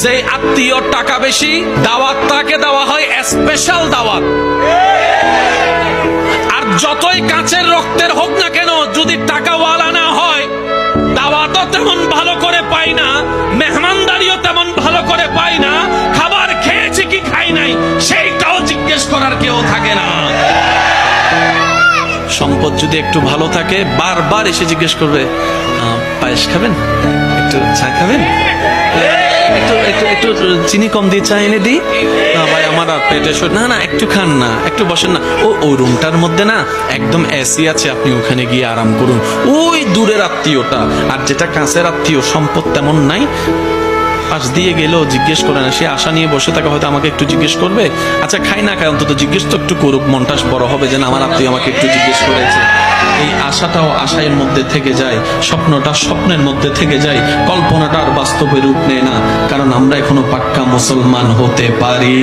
যে আত্মীয় টাকা বেশি, দাওয়াত তাকে দেওয়া হয় স্পেশাল দাওয়াত। আর যতই কাছের রক্তের হোক না কেন, যদি টাকাওয়ালা না হয়, দাওয়াতও তেমন ভালো করে পাই না, মেহমানদারিও তেমন ভালো করে পাই না, খাবার খেয়েছি কি খাই নাই সেইটাও জিজ্ঞেস করার কেউ থাকে না। সম্পদ যদি একটু ভালো থাকে, বারবার এসে জিজ্ঞেস করবে, পায়েস খাবেন, একটু চা খাবেন, একটু একটু একটু চিনি কম দিয়ে চা এনে দিই, না ভাই আমার আর পেটে না না একটু খান না, একটু বসেন না, ওই রুমটার মধ্যে না একদম এসি আছে, আপনি ওখানে গিয়ে আরাম করুন। ওই দূরের আত্মীয়টা। আর যেটা কাছের আত্মীয়, সম্পদ তেমন নাই, পাশ দিয়ে গেলেও জিজ্ঞেস করে না, সে আশা নিয়ে বসে থাকে হয়তো আমাকে একটু জিজ্ঞেস করবে। আচ্ছা খাই না খাই, অন্তত জিজ্ঞেস তো একটু করুক, মনটা বড় হবে যে না আমার আত্মীয় আমাকে একটু জিজ্ঞেস করেছে। এই আশাটাও আশায়ের মধ্যে থেকে যায়, স্বপ্নটা স্বপ্নের মধ্যে থেকে যায়, কল্পনাটা আর বাস্তবে রূপ নেয় না, কারণ আমরা এখনো পাক্কা মুসলমান হতে পারি।